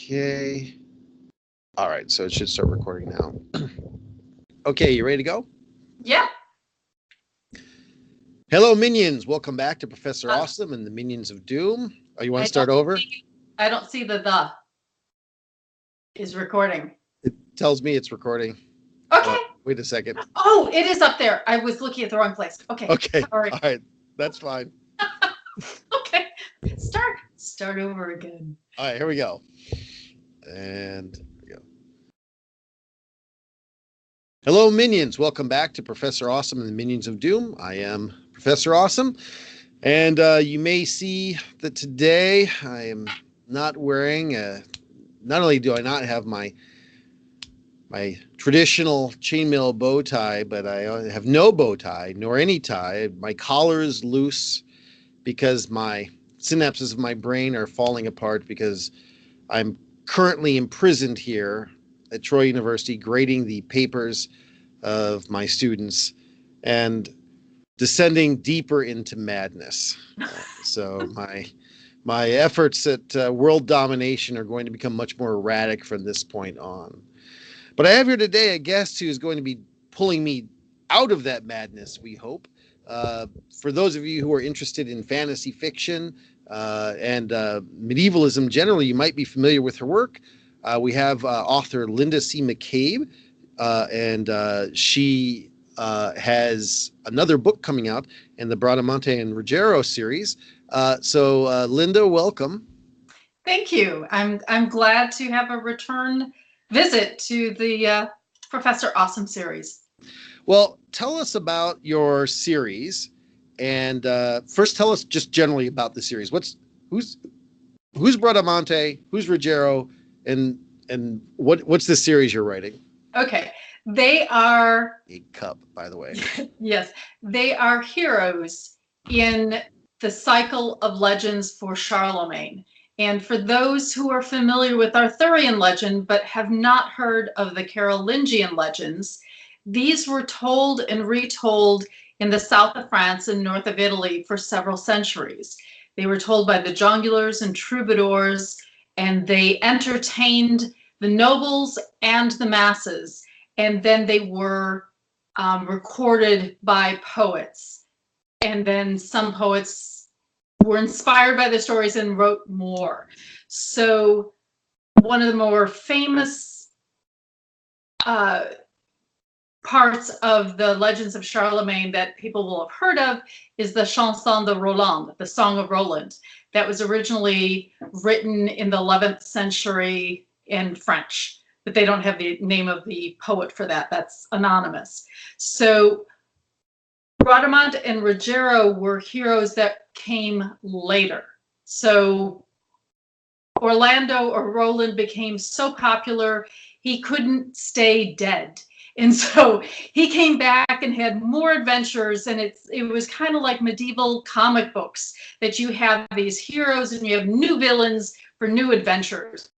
Okay. All right, so it should start recording now. Okay, you ready to go? Yeah. Hello, minions. Welcome back to Professor Uh, Awesome and the Minions of Doom. Oh, you want I to start don't over? I don't see the is recording. It tells me it's recording. Okay. Wait a second. Oh, it is up there. I was looking at the wrong place. Okay. Okay. Sorry. All right. That's fine. Okay. Start over again. All right, here we go. And here we go. Hello, minions. Welcome back to Professor Awesome and the Minions of Doom. I am Professor Awesome. And you may see that today I am not wearing not only do I not have my traditional chainmail bow tie, but I have no bow tie nor any tie. My collar is loose because my synapses of my brain are falling apart because I'm currently imprisoned here at Troy University grading the papers of my students and descending deeper into madness. So my efforts at world domination are going to become much more erratic from this point on. But I have here today a guest who is going to be pulling me out of that madness, we hope. For those of you who are interested in fantasy fiction and medievalism generally, you might be familiar with her work. We have author Linda C. McCabe, and she has another book coming out in the Bradamante and Ruggiero series. So Linda, welcome. Thank you. I'm glad to have a return visit to the Professor Awesome series. Well, tell us about your series, and first tell us just generally about the series. Who's Bradamante, who's Ruggiero, and what's the series you're writing? Okay. They are A cup, by the way. yes, they are heroes in the cycle of legends for Charlemagne. And for those who are familiar with Arthurian legend but have not heard of the Carolingian legends, these were told and retold in the south of France and north of Italy for several centuries. They were told by the jongleurs and troubadours, and they entertained the nobles and the masses. And then they were recorded by poets. And then some poets were inspired by the stories and wrote more. So one of the more famous parts of the legends of Charlemagne that people will have heard of is the Chanson de Roland, the Song of Roland, that was originally written in the 11th century in French, but they don't have the name of the poet for that. That's anonymous. So Bradamante and Ruggiero were heroes that came later. So Orlando or Roland became so popular, he couldn't stay dead. And so he came back and had more adventures, and it was kind of like medieval comic books, that you have these heroes and you have new villains for new adventures.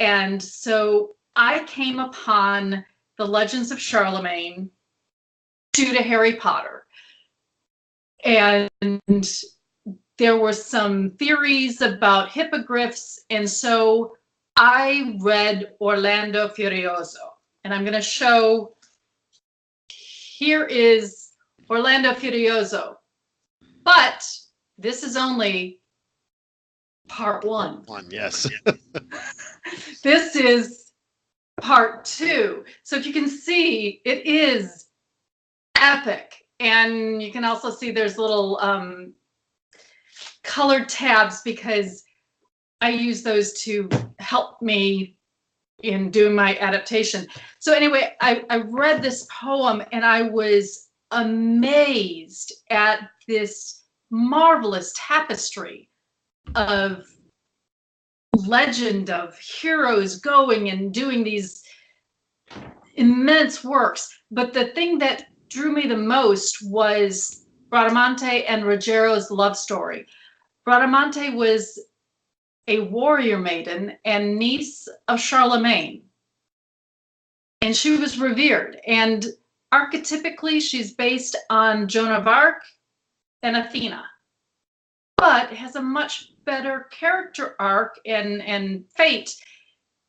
And so I came upon the Legends of Charlemagne due to Harry Potter. And there were some theories about hippogriffs, and so I read Orlando Furioso. And I'm going to show, here is Orlando Furioso. But this is only part one. Yes. This is part two. So if you can see, it is epic. And you can also see there's little colored tabs because I use those to help me in doing my adaptation. So anyway, I read this poem and I was amazed at this marvelous tapestry of legend of heroes going and doing these immense works. But the thing that drew me the most was Bradamante and Ruggiero's love story. Bradamante was a warrior maiden and niece of Charlemagne. And she was revered. And archetypically, she's based on Joan of Arc and Athena, but has a much better character arc and fate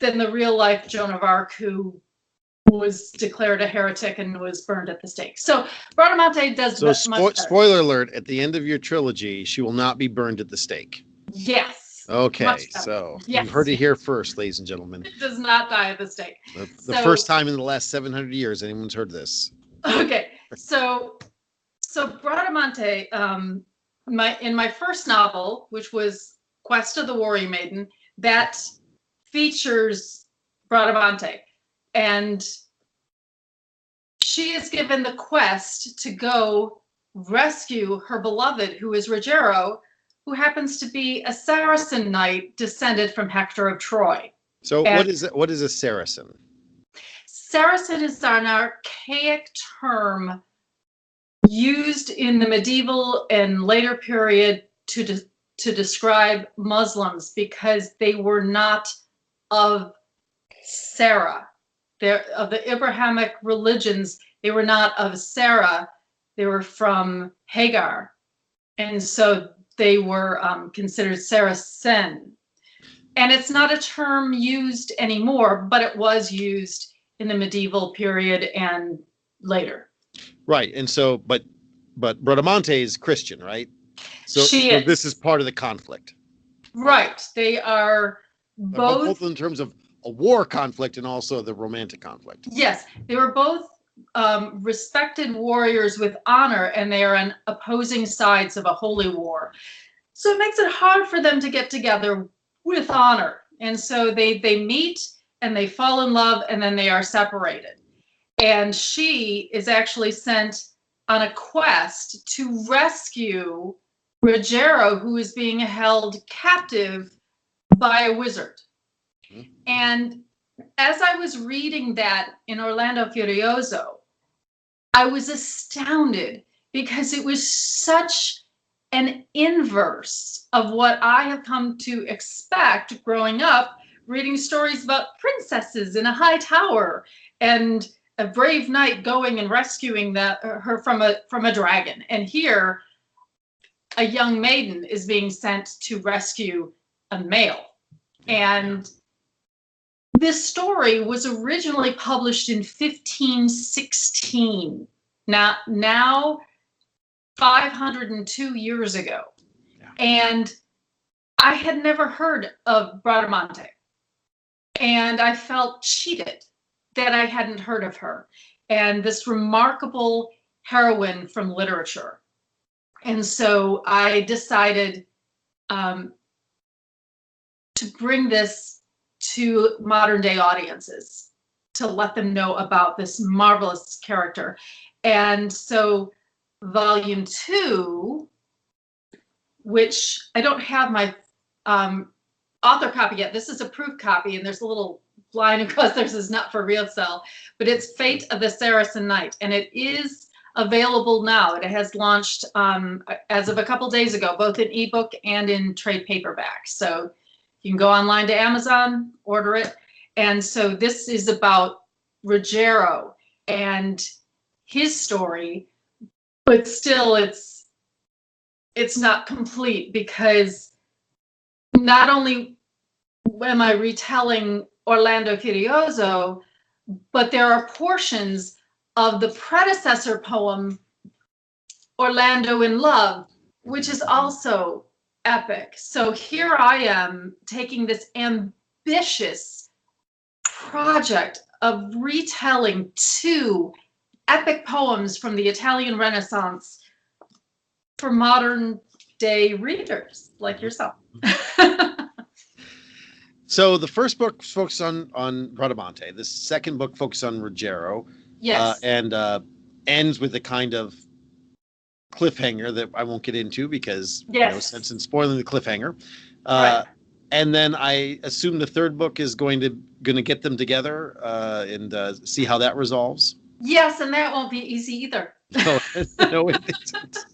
than the real life Joan of Arc, who was declared a heretic and was burned at the stake. So Bradamante does So much better. spoiler alert, at the end of your trilogy, she will not be burned at the stake. Yes. Okay, so yes. You heard it here first, ladies and gentlemen. It does not die at the stake. The first time in the last 700 years anyone's heard this. Okay, so Bradamante, in my first novel, which was Quest of the Warrior Maiden, that features Bradamante, and she is given the quest to go rescue her beloved, who is Ruggiero, who happens to be a Saracen knight descended from Hector of Troy. So what is a Saracen? Saracen is an archaic term used in the medieval and later period to describe Muslims, because they were not of Sarah. They're of the Abrahamic religions. They were not of Sarah. They were from Hagar, and so they were considered Saracen. And it's not a term used anymore, but it was used in the medieval period and later. Right, and so, but Bradamante is Christian, right? So this is part of the conflict. Right, they are both in terms of a war conflict and also the romantic conflict. Yes, they were both respected warriors with honor, and they are on opposing sides of a holy war. So it makes it hard for them to get together with honor. And so they meet and they fall in love, and then they are separated. And she is actually sent on a quest to rescue Ruggiero, who is being held captive by a wizard. Mm-hmm. And as I was reading that in Orlando Furioso, I was astounded, because it was such an inverse of what I have come to expect growing up, reading stories about princesses in a high tower and a brave knight going and rescuing her from a dragon. And here, a young maiden is being sent to rescue a male. And this story was originally published in 1516. Now 502 years ago. Yeah. And I had never heard of Bradamante. And I felt cheated that I hadn't heard of her, and this remarkable heroine from literature. And so I decided to bring this to modern day audiences, to let them know about this marvelous character. And so volume 2, which I don't have my author copy yet. This is a proof copy, and there's a little line across there that says not for real sale, but it's Fate of the Saracen Knight, and it is available now. It has launched as of a couple days ago, both in ebook and in trade paperback. So you can go online to Amazon, order it. And so this is about Ruggiero and his story, but still it's not complete, because not only am I retelling Orlando Furioso, but there are portions of the predecessor poem, Orlando in Love, which is also epic. So here I am taking this ambitious project of retelling 2 epic poems from the Italian Renaissance for modern day readers like yourself. So the first book focuses on Bradamante. The second book focuses on Ruggiero. Yes. And ends with a kind of cliffhanger that I won't get into, because no sense in spoiling the cliffhanger. Right. And then I assume the third book is going to get them together and see how that resolves. Yes, and that won't be easy either. No, no, it isn't.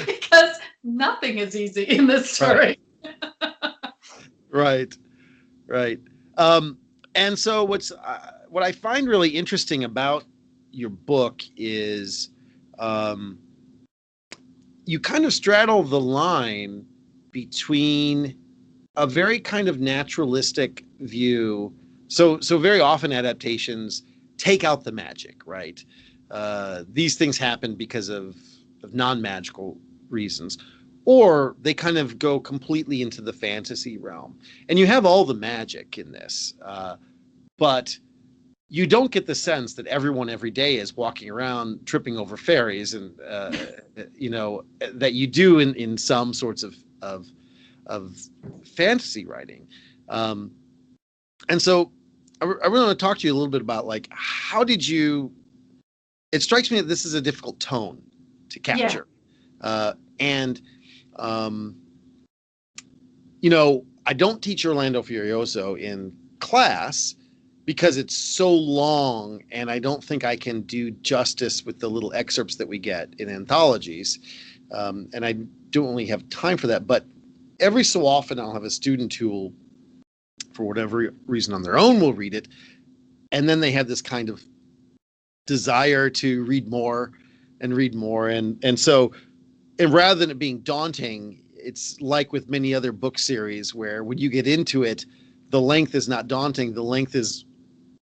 Because nothing is easy in this story. Right. And so what I find really interesting about your book is you kind of straddle the line between a very kind of naturalistic view So very often adaptations take out the magic, right? These things happen because of non-magical reasons, or they kind of go completely into the fantasy realm. And you have all the magic in this, but you don't get the sense that everyone every day is walking around tripping over fairies, and that you do in some sorts of fantasy writing. Um, and so I really want to talk to you a little bit about, like, how did you? It strikes me that this is a difficult tone to Yeah. capture, and um, I don't teach Orlando Furioso in class because it's so long, and I don't think I can do justice with the little excerpts that we get in anthologies, and I don't really have time for that. But every so often, I'll have a student who will, for whatever reason on their own, will read it, and then they have this kind of desire to read more and read more, and so, and rather than it being daunting, it's like with many other book series where when you get into it, the length is not daunting. The length is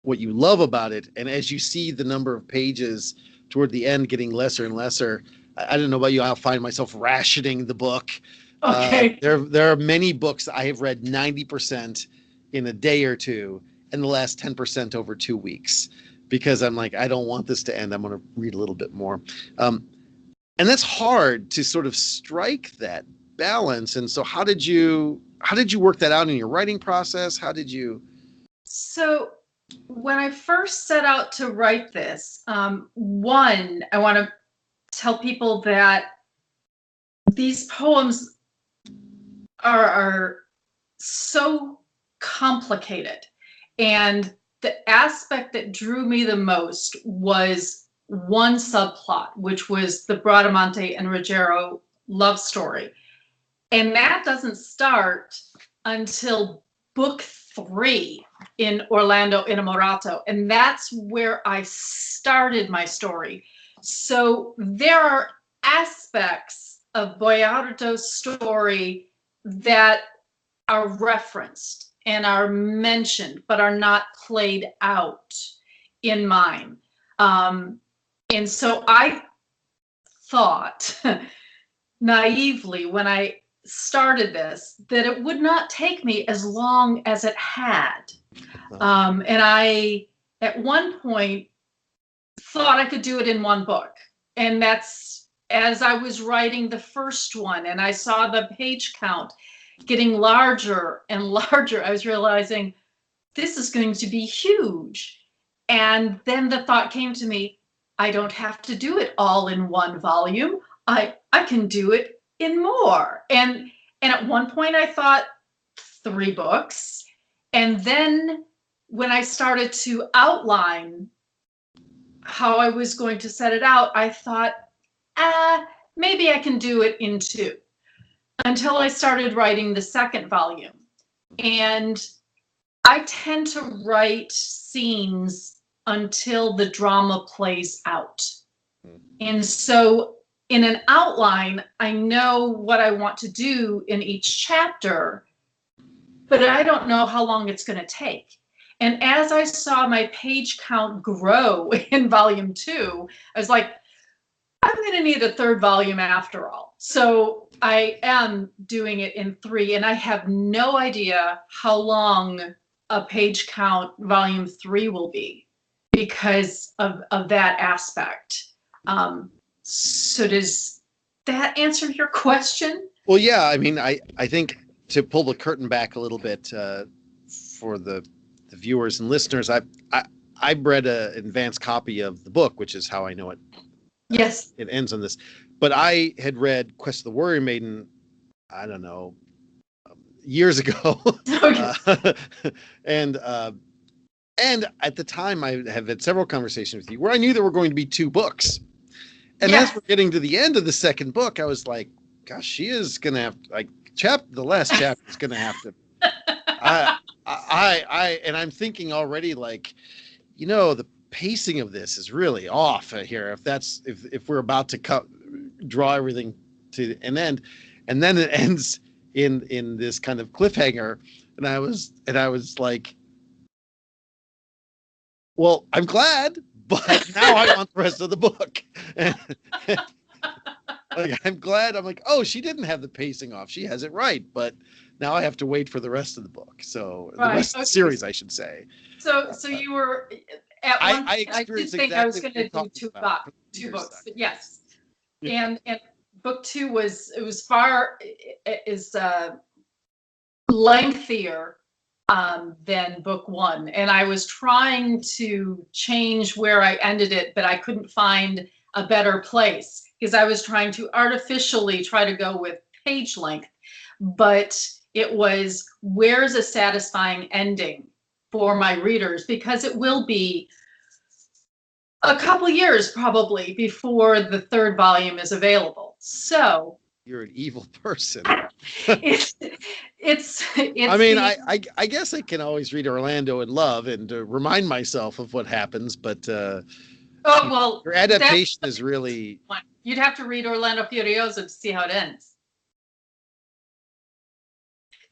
what you love about it. And as you see the number of pages toward the end getting lesser and lesser, I don't know about you, I'll find myself rationing the book. Okay. There are many books I have read 90% in a day or two, and the last 10% over 2 weeks, because I'm like, I don't want this to end. I'm going to read a little bit more. And that's hard to sort of strike that balance. And so how did you work that out in your writing process? How did you? So when I first set out to write this, one, I want to tell people that these poems are so complicated. And the aspect that drew me the most was one subplot, which was the Bradamante and Ruggiero love story. And that doesn't start until book 3 in Orlando Innamorato. And that's where I started my story. So there are aspects of Boiardo's story that are referenced and are mentioned, but are not played out in mine. And so I thought naively when I started this that it would not take me as long as it had. And I, at one point, thought I could do it in one book. And that's as I was writing the first one and I saw the page count getting larger and larger, I was realizing this is going to be huge. And then the thought came to me, I don't have to do it all in one volume. I can do it in more. And at one point I thought 3 books. And then when I started to outline how I was going to set it out, I thought, maybe I can do it in 2, until I started writing the second volume. And I tend to write scenes until the drama plays out. And so in an outline, I know what I want to do in each chapter, but I don't know how long it's going to take. And as I saw my page count grow in volume 2, I was like, I'm going to need a 3rd volume after all. So I am doing it in 3, and I have no idea how long a page count volume 3 will be because of that aspect. So does that answer your question? Well, yeah. I mean, I think, to pull the curtain back a little bit for the viewers and listeners, I read an advanced copy of the book, which is how I know it. Yes. It ends on this, but I had read Quest of the Warrior Maiden, I don't know, years ago. Okay. And at the time I have had several conversations with you where I knew there were going to be 2 books. And Yes. as we're getting to the end of the second book, I was like, gosh, she is going to have, like, the last chapter is going to have to, and I'm thinking already, like, the pacing of this is really off here. If we're about to draw everything to an end, and then it ends in this kind of cliffhanger, and I was like, Well, I'm glad, but now I want the rest of the book. Like, I'm glad. I'm like, oh, she didn't have the pacing off. She has it right. But now I have to wait for the rest of the book. So the Right. rest of the Okay. series, I should say. So you were at one I point. I did experienced think I was exactly going what you're to do talking about for the two readers books, but section. yes, Yeah. and book two was far is lengthier than book one, and I was trying to change where I ended it, but I couldn't find a better place because I was trying to artificially try to go with page length, but it was where's a satisfying ending for my readers, because it will be a couple years probably before the third volume is available. So You're an evil person. it's I it's mean, the I guess I can always read Orlando in Love and remind myself of what happens, but oh well your that's adaptation is really. one. You'd have to read Orlando Furioso to see how it ends.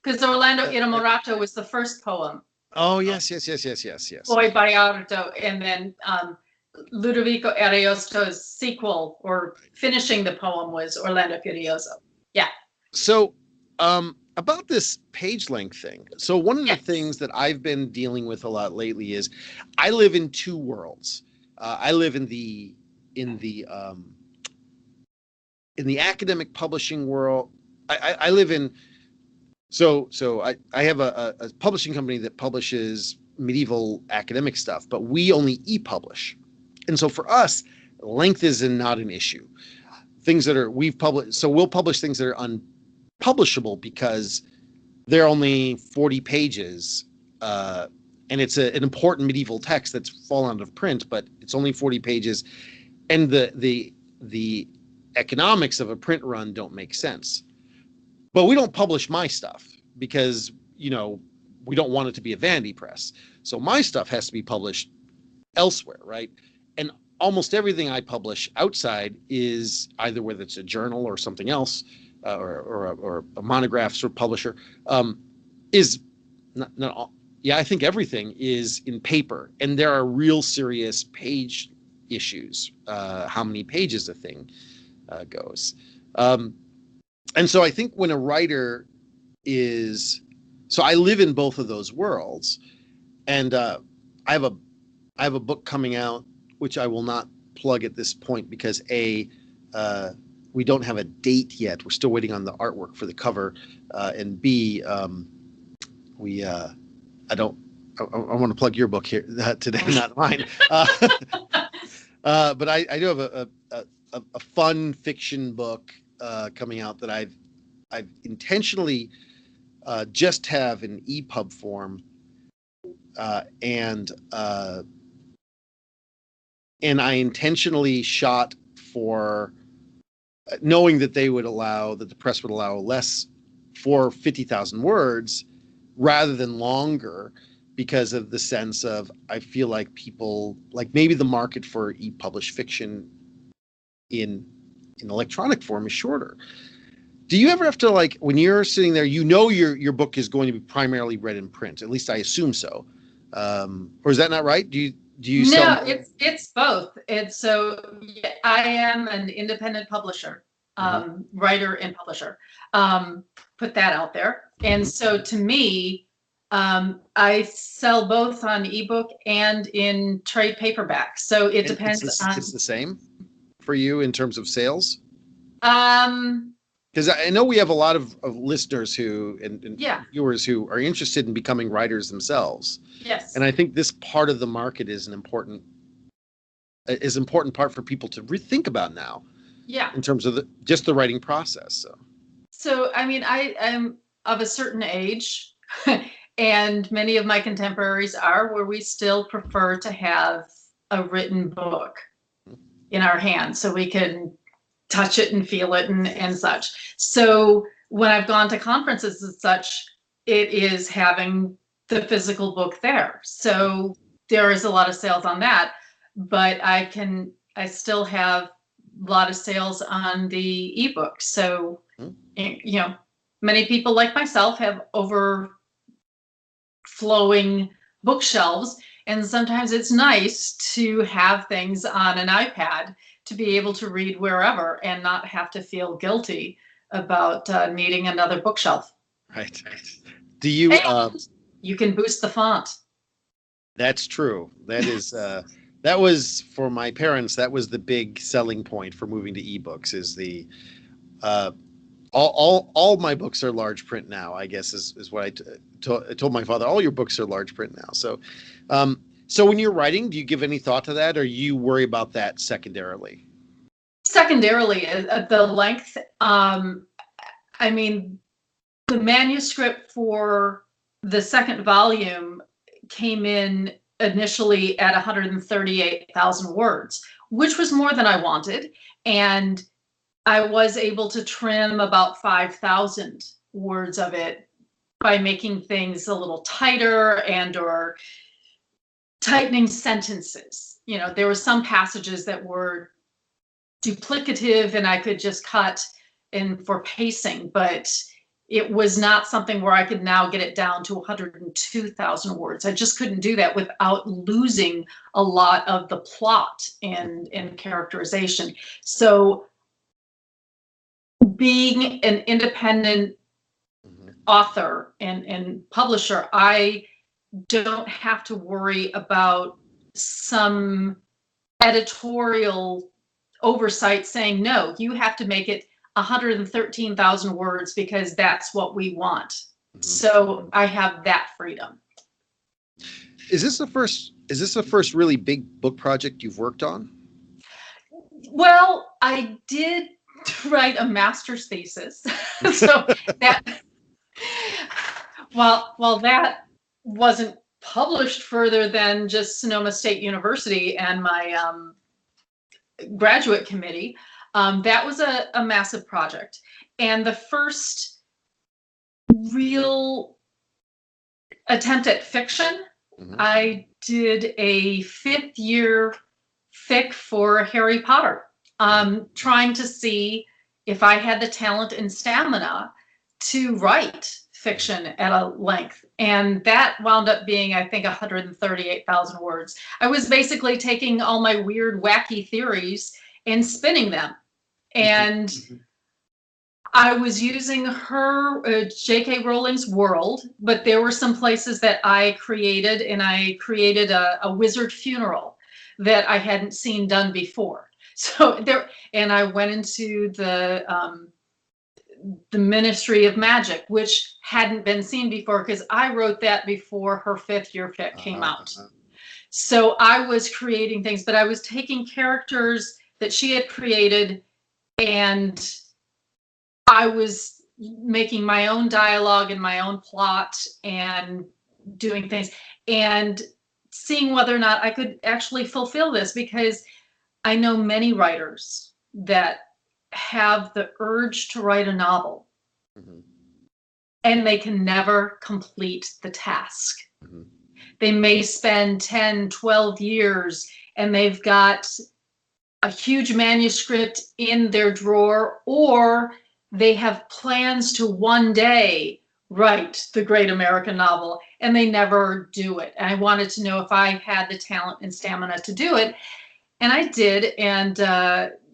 Because Orlando Innamorato was the first poem. Oh yes, yes, yes, yes, yes, yes. Poi Baiardo, and then Ludovico Ariosto's sequel or finishing the poem was Orlando Furioso. Yeah. So, about this page length thing. So one of the Yes. things that I've been dealing with a lot lately is I live in two worlds. I live in the um, in the academic publishing world. I live in I have a publishing company that publishes medieval academic stuff, but we only e-publish. And so for us, length is not an issue. Things that are we've published, so we'll publish things that are unpublishable because they're only 40 pages, and it's an important medieval text that's fallen out of print, but it's only 40 pages, and the economics of a print run don't make sense. But we don't publish my stuff because we don't want it to be a vanity press. So my stuff has to be published elsewhere, right? And almost everything I publish outside is either whether it's a journal or something else, or a monograph sort of publisher, is not yeah, I think everything is in paper, and there are real serious page issues. How many pages a thing goes. And so I think when a writer is, so I live in both of those worlds, and I have a book coming out which I will not plug at this point because we don't have a date yet. We're still waiting on the artwork for the cover, and B, I don't. I want to plug your book here today, not mine. But I do have a fun fiction book coming out that I've intentionally just have in EPUB form, and I intentionally shot for knowing that the press would allow less for 50,000 words rather than longer, because of the sense of I feel like people like maybe the market for e-published fiction in electronic form is shorter. Do you ever have to, like, when you're sitting there, your book is going to be primarily read in print? At least I assume so. Or is that not right? Do you No, sell? it's both. It's so yeah, I am an independent publisher, writer and publisher. Put that out there. And so to me, I sell both on ebook and in trade paperback. So it depends on. It's the same for you in terms of sales? Um, Because I know we have a lot of listeners and Yeah. viewers who are interested in becoming writers themselves. Yes. And I think this part of the market is an important part for people to rethink about now. Yeah. In terms of just the writing process. So I mean, I'm of a certain age, and many of my contemporaries are, where we still prefer to have a written book in our hands so we can touch it and feel it and such. So when I've gone to conferences and such, it is having the physical book there. So there is a lot of sales on that, but I still have a lot of sales on the ebook. So, many people like myself have overflowing bookshelves, And sometimes it's nice to have things on an iPad to be able to read wherever and not have to feel guilty about needing another bookshelf. Right. Do you? And you can boost the font. That's true. That is. That was for my parents. That was the big selling point for moving to ebooks. Is the uh, all my books are large print now. I guess is what I told my father. All your books are large print now. So when you're writing, do you give any thought to that, or you worry about that secondarily? Secondarily, the length. I mean, the manuscript for the second volume came in initially at 138,000 words, which was more than I wanted. And I was able to trim about 5,000 words of it by making things a little tighter and or tightening sentences. You know, there were some passages that were duplicative and I could just cut in for pacing, but it was not something where I could now get it down to 102,000 words. I just couldn't do that without losing a lot of the plot and characterization. So being an independent author and publisher, I don't have to worry about some editorial oversight saying, no, you have to make it 113,000 words because that's what we want. Mm-hmm. So I have that freedom. Is this the first really big book project you've worked on? Well, I did write a master's thesis. So that while that wasn't published further than just Sonoma State University and my graduate committee, that was a massive project. And the first real attempt at fiction, mm-hmm. I did a 5th year fic for Harry Potter, trying to see if I had the talent and stamina to write fiction at a length. And that wound up being, I think, 138,000 words. I was basically taking all my weird, wacky theories and spinning them. And I was using her, J.K. Rowling's world, but there were some places that I created, and I created a wizard funeral that I hadn't seen done before. So there, and I went into the Ministry of Magic, which hadn't been seen before because I wrote that before her 5th year fic came out. So I was creating things, but I was taking characters that she had created and I was making my own dialogue and my own plot and doing things and seeing whether or not I could actually fulfill this, because I know many writers that have the urge to write a novel, mm-hmm. and they can never complete the task. Mm-hmm. They may spend 10, 12 years and they've got a huge manuscript in their drawer, or they have plans to one day write the great American novel and they never do it. And I wanted to know if I had the talent and stamina to do it. And I did. And,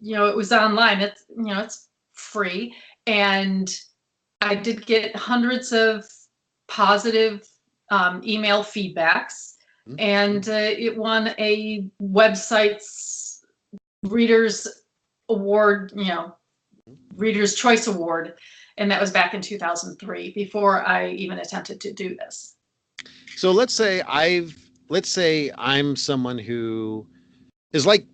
it was online. It's free. And I did get hundreds of positive email feedbacks. Mm-hmm. And it won a website's Readers Award, Reader's Choice Award. And that was back in 2003, before I even attempted to do this. So let's say I'm someone who is like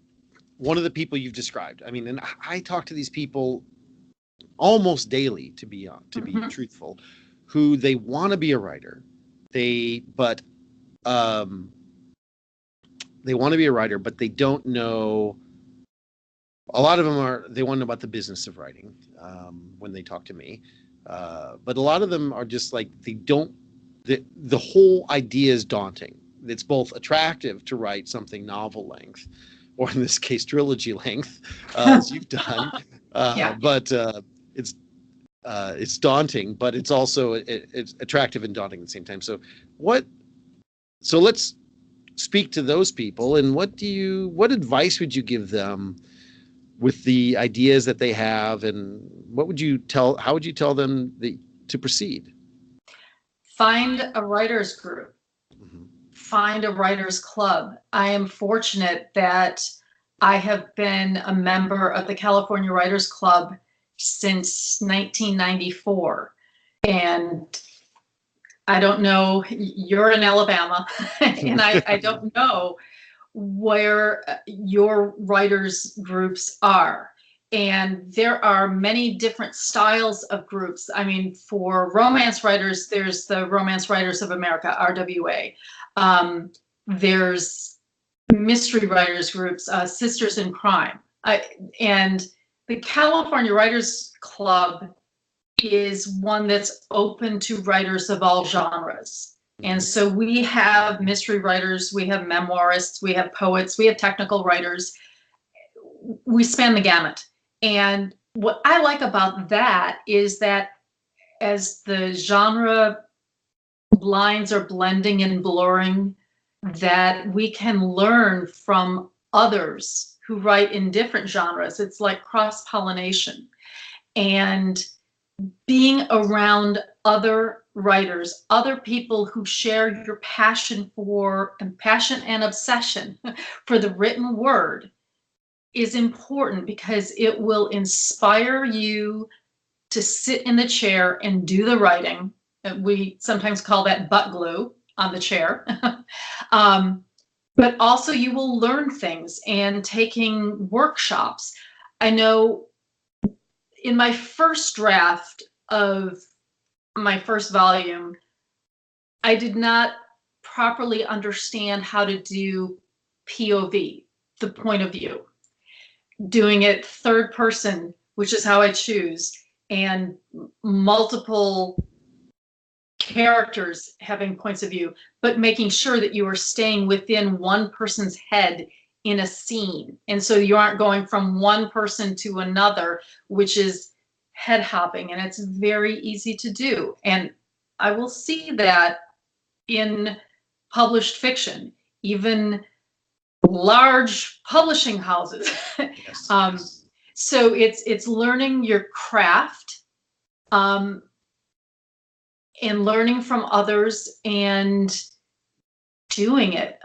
one of the people you've described. I mean, and I talk to these people almost daily, to be mm-hmm. truthful, who they want to be a writer. They want to be a writer, but they don't know. A lot of them they want to know about the business of writing when they talk to me. But a lot of them are just like, they don't, the whole idea is daunting. It's both attractive to write something novel length, or in this case, trilogy length, as you've done. Yeah. But it's daunting, but it's also it's attractive and daunting at the same time. So speak to those people, and what advice would you give them with the ideas that they have, and how would you tell them to proceed? Find a writers group, Mm-hmm. find a writers club. I am fortunate that I have been a member of the California Writers Club since 1994. And I don't know, you're in Alabama, and I don't know where your writers groups are. And there are many different styles of groups. I mean, for romance writers, there's the Romance Writers of America, RWA. There's mystery writers groups, Sisters in Crime. And the California Writers Club is one that's open to writers of all genres. And so we have mystery writers, we have memoirists, we have poets, we have technical writers. We span the gamut. And what I like about that is that as the genre lines are blending and blurring, that we can learn from others who write in different genres. It's like cross-pollination. And being around other writers, other people who share your passion and obsession for the written word is important, because it will inspire you to sit in the chair and do the writing. We sometimes call that butt glue on the chair. But also you will learn things, and taking workshops. I know in my first draft of my first volume, I did not properly understand how to do POV, the point of view. Doing it third person, which is how I choose, and multiple characters having points of view, but making sure that you are staying within one person's head in a scene. And so you aren't going from one person to another, which is head hopping, and it's very easy to do. And I will see that in published fiction, even large publishing houses. Yes. So it's learning your craft, and learning from others and doing it.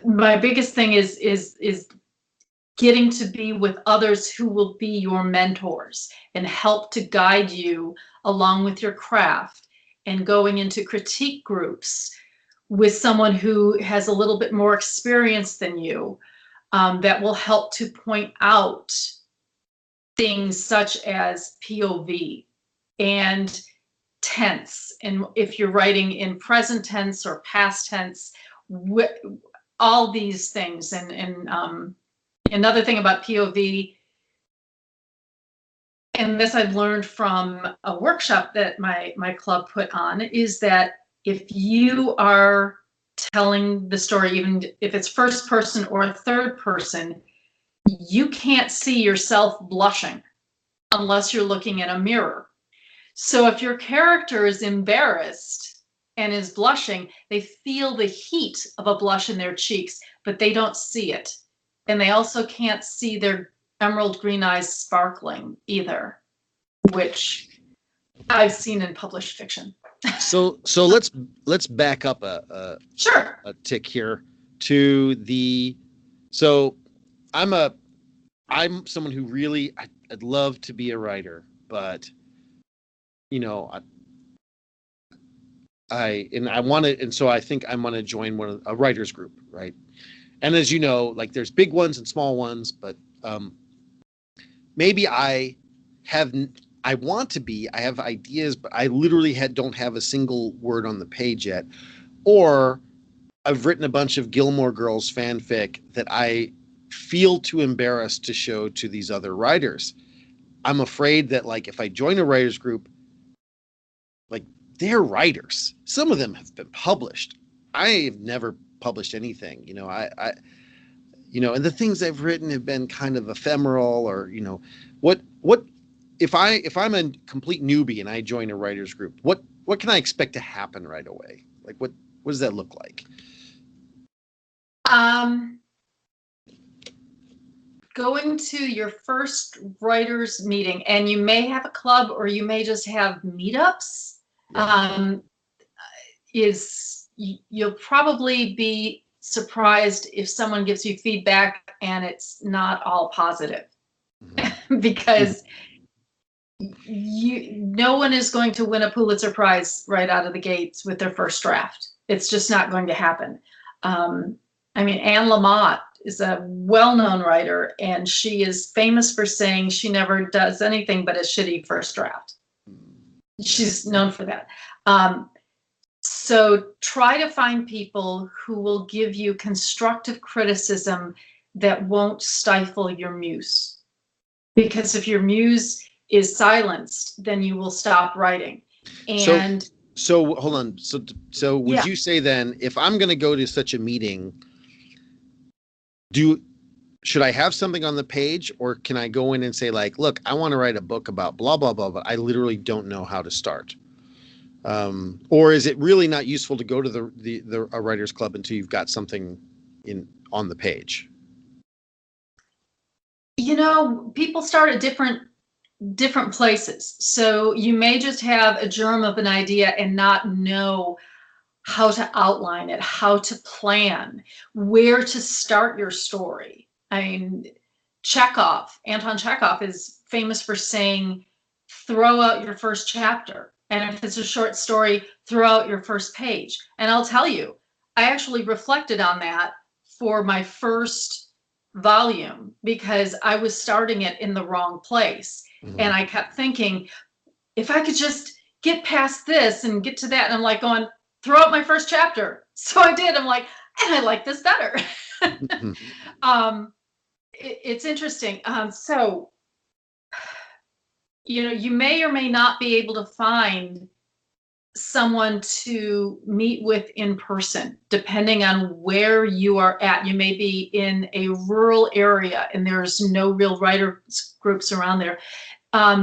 My biggest thing is getting to be with others who will be your mentors and help to guide you along with your craft, and going into critique groups with someone who has a little bit more experience than you, that will help to point out things such as POV and tense. And if you're writing in present tense or past tense, all these things. And another thing about POV, and this I've learned from a workshop that my club put on, is that if you are telling the story, even if it's first person or third person, you can't see yourself blushing unless you're looking in a mirror. So if your character is embarrassed and is blushing, they feel the heat of a blush in their cheeks, but they don't see it. And they also can't see their emerald green eyes sparkling either, which I've seen in published fiction. So let's back up Sure. a tick here to the. So I'm someone who really I'd love to be a writer, but you know I want to, and so I think I want to join a writers group, right? And as you know, like there's big ones and small ones, but maybe I want to be. I have ideas, but I literally don't have a single word on the page yet, or I've written a bunch of Gilmore Girls fanfic that I feel too embarrassed to show to these other writers. I'm afraid that like if I join a writers group, like they're writers. Some of them have been published. I have never published anything. And the things I've written have been kind of ephemeral, or what if I'm a complete newbie and I join a writers group, what can I expect to happen right away? Like what does that look like? Um, Going to your first writers meeting, and you may have a club or you may just have meetups, you'll probably be surprised if someone gives you feedback and it's not all positive. Because no one is going to win a Pulitzer Prize right out of the gates with their first draft. It's just not going to happen. I mean, Anne Lamott is a well-known writer, and she is famous for saying she never does anything but a shitty first draft. She's known for that. So try to find people who will give you constructive criticism that won't stifle your muse. Because if your muse is silenced, then you will stop writing. And so hold on. So would you say then, if I'm going to go to such a meeting, should I have something on the page, or can I go in and say, like, look, I want to write a book about blah, blah, blah, but I literally don't know how to start? Or is it really not useful to go to a writer's club until you've got something on the page? People start at different places. So you may just have a germ of an idea and not know how to outline it, how to plan, where to start your story. I mean, Anton Chekhov is famous for saying, throw out your first chapter. And if it's a short story, throw out your first page. And I'll tell you, I actually reflected on that for my first volume because I was starting it in the wrong place. Mm-hmm. And I kept thinking, if I could just get past this and get to that, and I'm like going, throw out my first chapter. So I did. I'm like, and I like this better. It's interesting. So, you may or may not be able to find someone to meet with in person, depending on where you are at. You may be in a rural area and there's no real writers groups around there.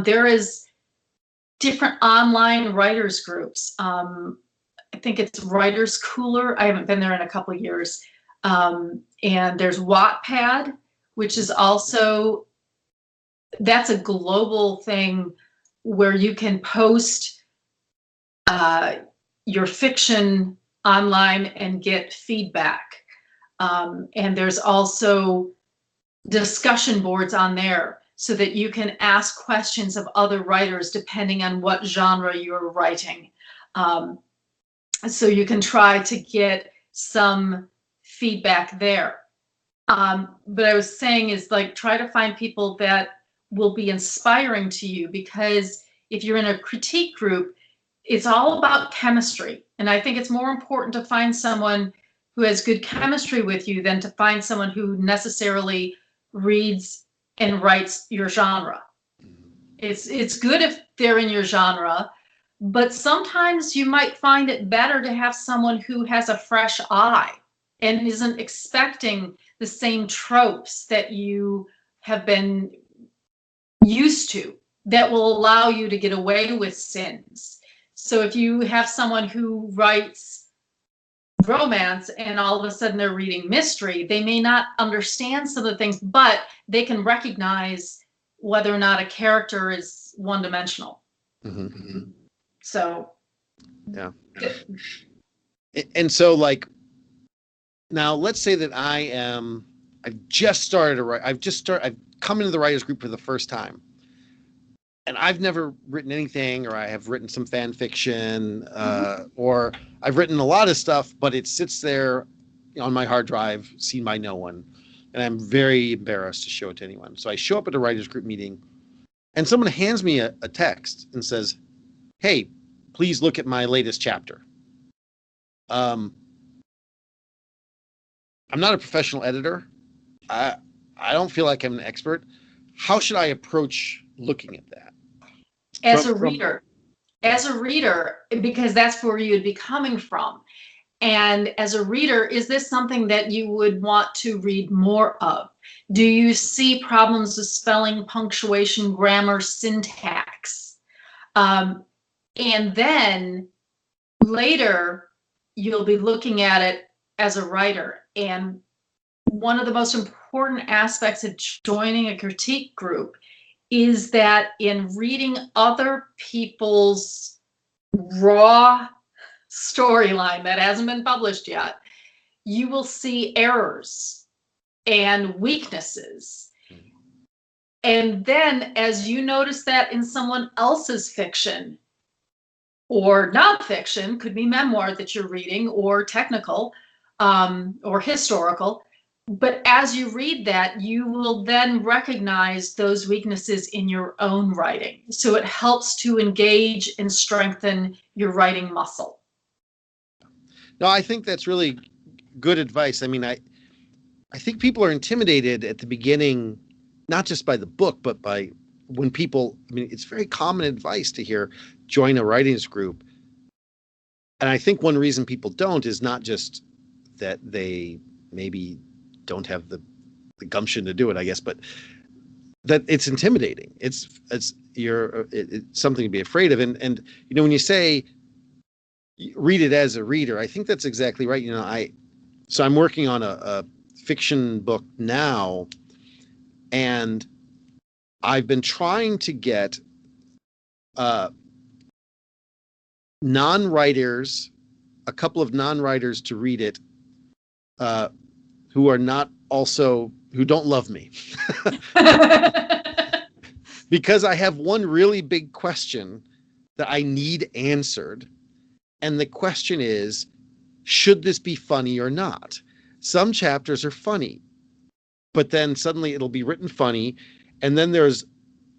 There is different online writers groups. I think it's Writers Cooler. I haven't been there in a couple of years. And there's Wattpad, which is also, that's a global thing where you can post your fiction online and get feedback. And there's also discussion boards on there so that you can ask questions of other writers depending on what genre you're writing. So you can try to get some feedback there. But I was saying is, like, try to find people that will be inspiring to you, because if you're in a critique group, it's all about chemistry. And I think it's more important to find someone who has good chemistry with you than to find someone who necessarily reads and writes your genre. It's good if they're in your genre, but sometimes you might find it better to have someone who has a fresh eye and isn't expecting the same tropes that you have been used to, that will allow you to get away with sins. So if you have someone who writes romance and all of a sudden they're reading mystery, they may not understand some of the things, but they can recognize whether or not a character is one-dimensional. Mm-hmm. So, yeah. And so, like, now let's say that I've just started to write. I've come into the writers group for the first time, and I've never written anything, or I have written some fan fiction, or I've written a lot of stuff, but it sits there on my hard drive, seen by no one, and I'm very embarrassed to show it to anyone. So I show up at a writers group meeting, and someone hands me a text and says, "Hey, please look at my latest chapter." I'm not a professional editor. I don't feel like I'm an expert. How should I approach looking at that? As a reader, because that's where you'd be coming from. And as a reader, is this something that you would want to read more of? Do you see problems with spelling, punctuation, grammar, syntax? And then later, you'll be looking at it as a writer. And one of the most important aspects of joining a critique group is that in reading other people's raw storyline that hasn't been published yet, you will see errors and weaknesses. And then as you notice that in someone else's fiction or nonfiction, could be memoir that you're reading, or technical, or historical, but as you read that, you will then recognize those weaknesses in your own writing. So it helps to engage and strengthen your writing muscle. No, I think that's really good advice. I mean, I think people are intimidated at the beginning, not just by the book, but by when people, I mean, it's very common advice to hear, join a writings group. And I think one reason people don't is not just that they maybe don't have the gumption to do it, I guess, but that it's intimidating. It's something to be afraid of. And you know, when you say read it as a reader, I think that's exactly right. You know, so I'm working on a fiction book now, and I've been trying to get non-writers, a couple of non-writers to read it, who don't love me. Because I have one really big question that I need answered. And the question is, should this be funny or not? Some chapters are funny, but then suddenly it'll be written funny. And then there's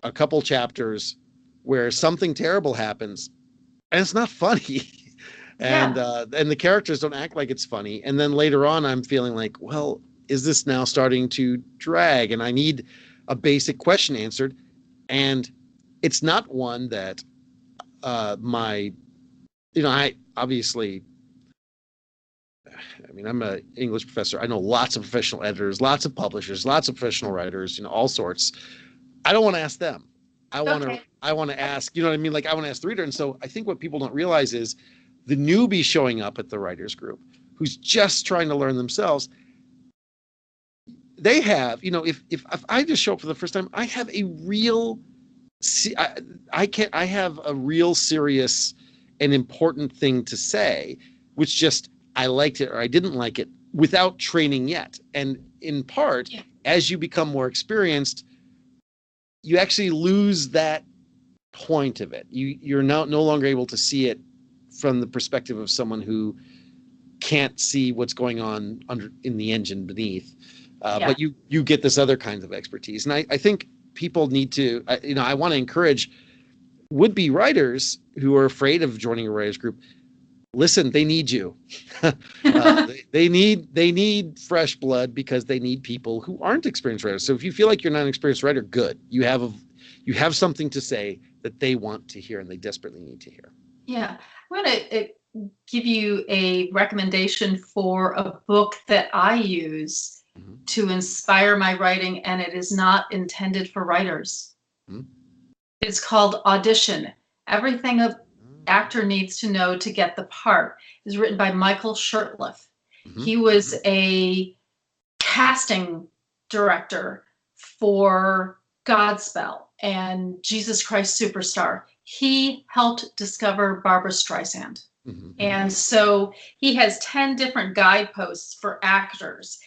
a couple chapters where something terrible happens and it's not funny. And the characters don't act like it's funny. And then later on, I'm feeling like, well, is this now starting to drag? And I need a basic question answered. And it's not one that I obviously, I mean, I'm an English professor. I know lots of professional editors, lots of publishers, lots of professional writers, you know, all sorts. I don't want to ask them. I want to ask, you know what I mean? Like, I want to ask the reader. And so I think what people don't realize is the newbie showing up at the writers group who's just trying to learn themselves. They have, you know, if I just show up for the first time, I have a real, I have a real serious and important thing to say, which just, I liked it or I didn't like it without training yet. And in part, as you become more experienced, you actually lose that point of it. You're now no longer able to see it from the perspective of someone who can't see what's going on in the engine beneath. But you get this other kinds of expertise. And I think people need to, I want to encourage would-be writers who are afraid of joining a writers group. Listen, they need you. They need fresh blood because they need people who aren't experienced writers. So if you feel like you're not an experienced writer, good. You have something to say that they want to hear and they desperately need to hear. Yeah, I'm going to give you a recommendation for a book that I use to inspire my writing, and it is not intended for writers. It's called Audition. Everything an actor needs to know to get the part. Is written by Michael Shurtleff. He was a casting director for Godspell and Jesus Christ Superstar. He helped discover Barbra Streisand. And so he has 10 different guideposts for actors.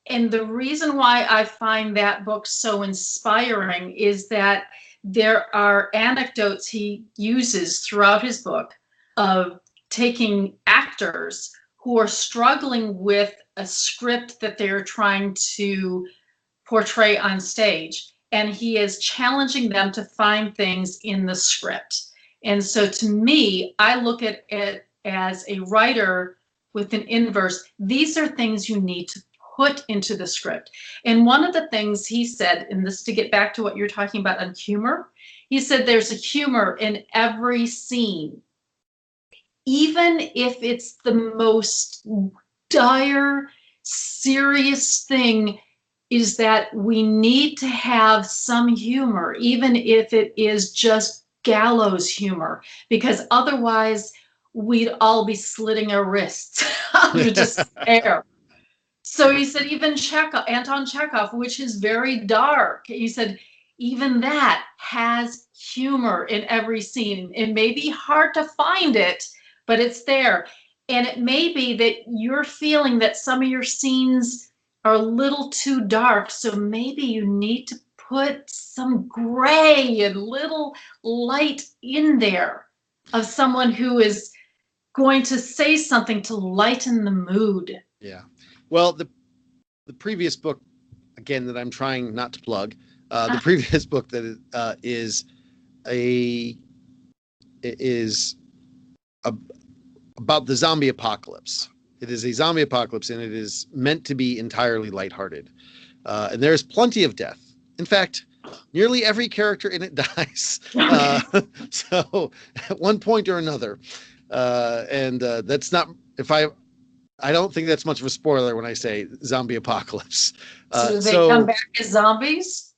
And the reason why I find that book so inspiring is that there are anecdotes he uses throughout his book of taking actors who are struggling with a script that they're trying to portray on stage. And he is challenging them to find things in the script. And so to me, I look at it as a writer with an inverse. These are things you need to put into the script. And one of the things he said, and this to get back to what you're talking about on humor, he said there's a humor in every scene. Even if it's the most dire, serious thing, is that we need to have some humor, even if it is just gallows humor, because otherwise we'd all be slitting our wrists under despair. So he said, even Anton Chekhov, which is very dark, he said, even that has humor in every scene. It may be hard to find it, but it's there. And it may be that you're feeling that some of your scenes are a little too dark. So maybe you need to put some gray and little light in there of someone who is going to say something to lighten the mood. Yeah. Well, the previous book, again, that I'm trying not to plug, the previous book that is about the zombie apocalypse. It is a zombie apocalypse, and it is meant to be entirely lighthearted. And there's plenty of death. In fact, nearly every character in it dies. So at one point or another. And that's not, I don't think that's much of a spoiler when I say zombie apocalypse. So do they come back as zombies?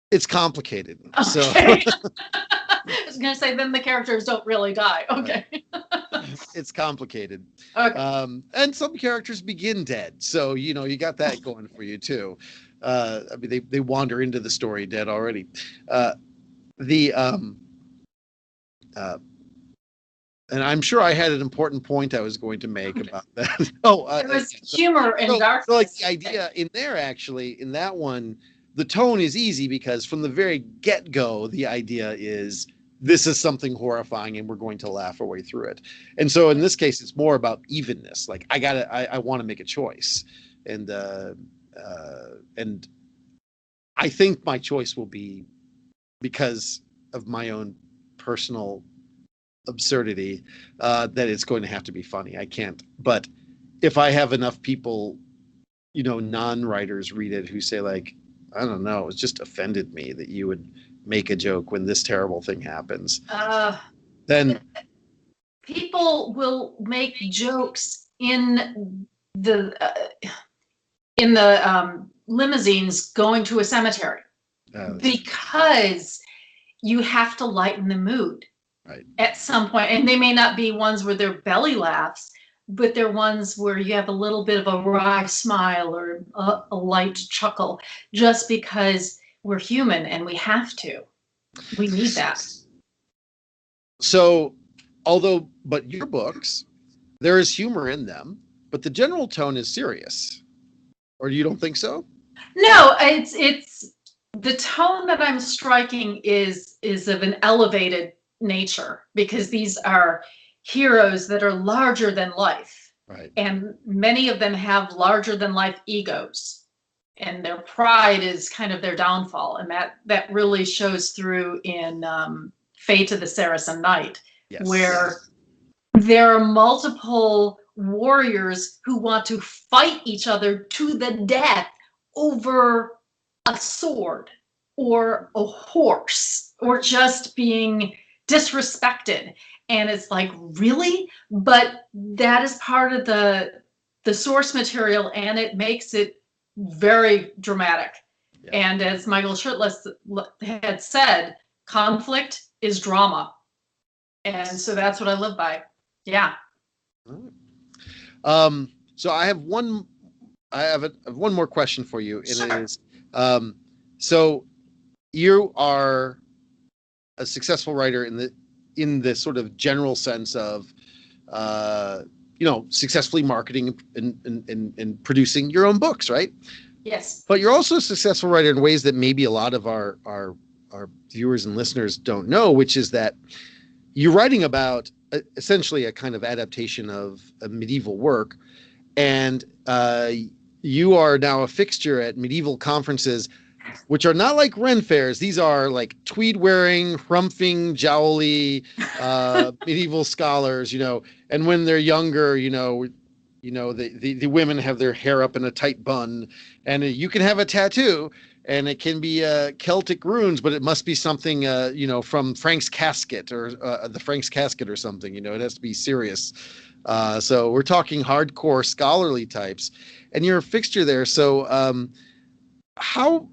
It's complicated. Okay. So I was going to say, then the characters don't really die. Okay. it's complicated. Okay. And some characters begin dead. So, you got that going for you too. I mean, they wander into the story dead already. And I'm sure I had an important point I was going to make about that. It was humor and darkness. So like the idea in there, actually, in that one, the tone is easy because from the very get-go, the idea is this is something horrifying and we're going to laugh our way through it. And so in this case, it's more about evenness. Like I want to make a choice. And I think my choice will be because of my own personal absurdity, that it's going to have to be funny. I can't. But if I have enough people, non-writers read it who say like, I don't know, it just offended me that you would make a joke when this terrible thing happens. Then people will make jokes in the limousines going to a cemetery because you have to lighten the mood. Right. At some point, and they may not be ones where they're belly laughs, but they're ones where you have a little bit of a wry smile or a light chuckle, just because we're human and we have to. We need that. So, but your books, there is humor in them, but the general tone is serious. Or you don't think so? No, it's the tone that I'm striking is of an elevated nature, because these are heroes that are larger than life. Right. And many of them have larger than life egos, and their pride is kind of their downfall, and that really shows through in Fate of the Saracen Knight. Yes. Where there are multiple warriors who want to fight each other to the death over a sword or a horse or just being disrespected. And it's like, really? But that is part of the source material, and it makes it very dramatic. Yeah. And as Michael Shirtless had said, conflict is drama. And so that's what I live by. Yeah. So I have one more question for you. And sure. It is, so you are a successful writer in the sort of general sense of, successfully marketing and producing your own books, right? Yes. But you're also a successful writer in ways that maybe a lot of our viewers and listeners don't know, which is that you're writing about essentially a kind of adaptation of a medieval work, and you are now a fixture at medieval conferences, which are not like Ren fairs. These are like tweed-wearing, frumphing, jowly medieval scholars, and when they're younger, the women have their hair up in a tight bun, and you can have a tattoo, and it can be Celtic runes, but it must be something, from Frank's Casket or the Frank's Casket or something. It has to be serious. So we're talking hardcore scholarly types, and you're a fixture there. So how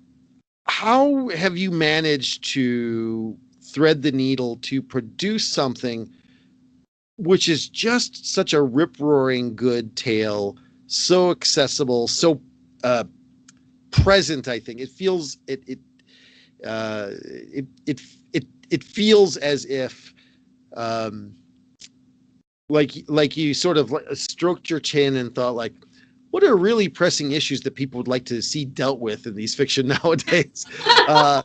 have you managed to thread the needle to produce something which is just such a rip-roaring good tale, so accessible, so present. I think it feels it feels as if like you sort of stroked your chin and thought, like, what are really pressing issues that people would like to see dealt with in these fiction nowadays? That,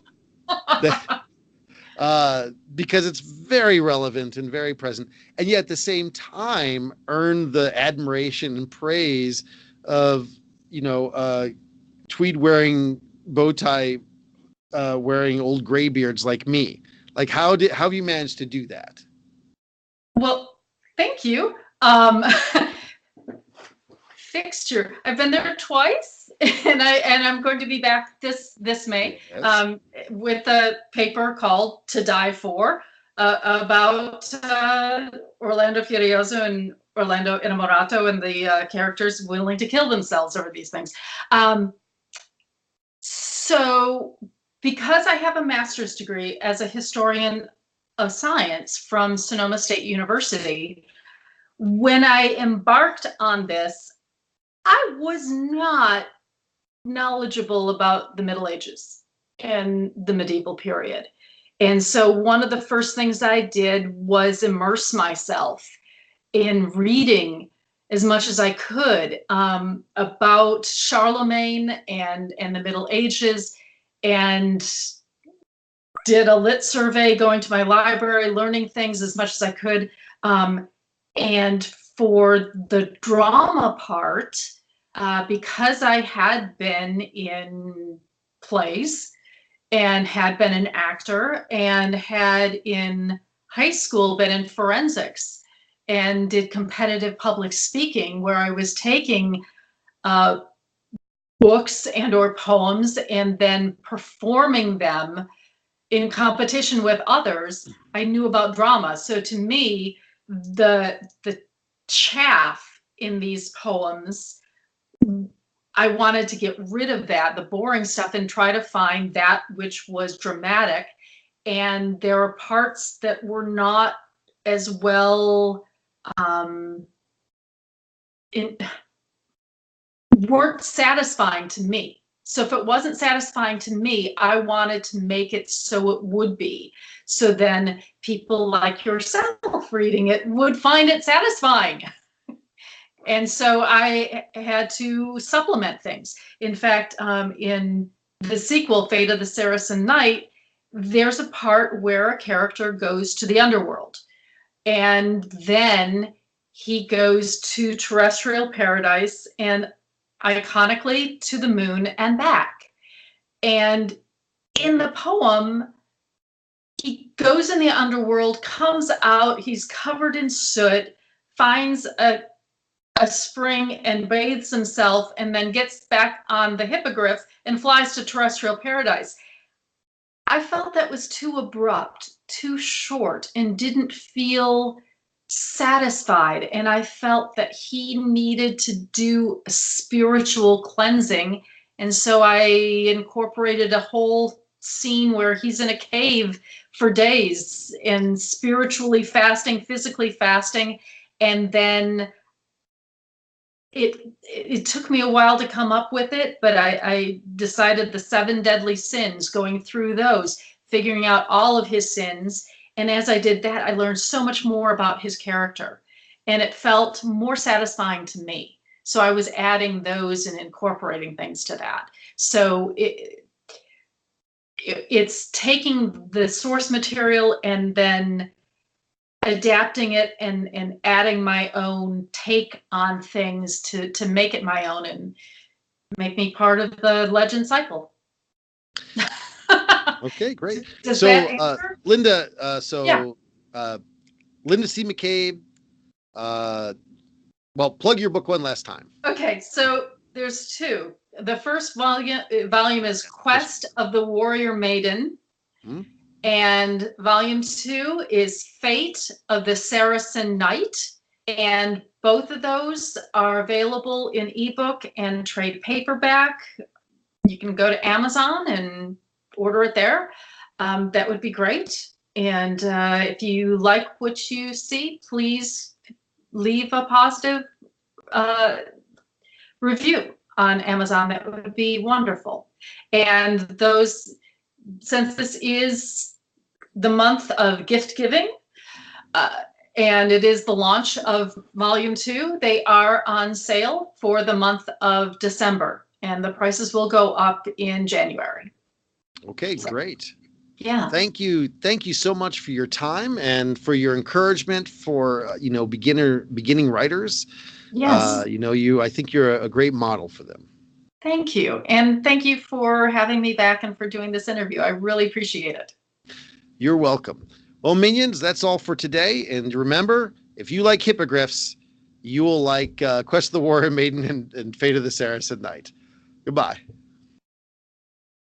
because it's very relevant and very present, and yet at the same time earn the admiration and praise of, tweed wearing, bow tie wearing old graybeards like me. Like, how have you managed to do that? Well, thank you. Fixture. I've been there twice, and I'm going to be back this May. Yes. With a paper called "To Die For," about Orlando Furioso and Orlando Innamorato, and the characters willing to kill themselves over these things. So, because I have a master's degree as a historian of science from Sonoma State University, when I embarked on this, I was not knowledgeable about the Middle Ages and the medieval period. And so one of the first things I did was immerse myself in reading as much as I could about Charlemagne and the Middle Ages, and did a lit survey, going to my library, learning things as much as I could. And for the drama part, because I had been in plays and had been an actor and had in high school been in forensics and did competitive public speaking, where I was taking books and or poems and then performing them in competition with others, I knew about drama. So to me, the chaff in these poems, I wanted to get rid of that, the boring stuff, and try to find that which was dramatic. And there are parts that were not as well, weren't satisfying to me. So if it wasn't satisfying to me, I wanted to make it so it would be. So then people like yourself reading it would find it satisfying. And so I had to supplement things. In fact, in the sequel, Fate of the Saracen Knight, there's a part where a character goes to the underworld, and then he goes to terrestrial paradise, and iconically to the moon and back. And in the poem, he goes in the underworld, comes out, he's covered in soot, finds a spring and bathes himself, and then gets back on the hippogriff and flies to terrestrial paradise. I felt that was too abrupt, too short, and didn't feel satisfied. And I felt that he needed to do a spiritual cleansing. And so I incorporated a whole scene where he's in a cave for days and spiritually fasting, physically fasting. And then it took me a while to come up with it, but I decided the 7 deadly sins, going through those, figuring out all of his sins. And as I did that, I learned so much more about his character, and it felt more satisfying to me. So I was adding those and incorporating things to that. So it's taking the source material and then adapting it and adding my own take on things to make it my own and make me part of the legend cycle. Okay, great. Does So, that answer? Linda, Yeah. Linda C. McCabe, well, plug your book one last time. Okay, so there's 2. The first volume is Quest of the Warrior Maiden. Hmm? And volume 2 is Fate of the Saracen Knight. And both of those are available in ebook and trade paperback. You can go to Amazon and order it there. That would be great. And if you like what you see, please leave a positive uh, review on Amazon. That would be wonderful. And since this is the month of gift giving, uh, and it is the launch of Volume 2, they are on sale for the month of December, and the prices will go up in January. Okay, great. Yeah. Thank you. Thank you so much for your time and for your encouragement for, beginning writers. Yes. I think you're a great model for them. Thank you. And thank you for having me back and for doing this interview. I really appreciate it. You're welcome. Well, minions, that's all for today. And remember, if you like hippogriffs, you will like Quest of the Warrior Maiden and Fate of the Saracen Knight. Goodbye.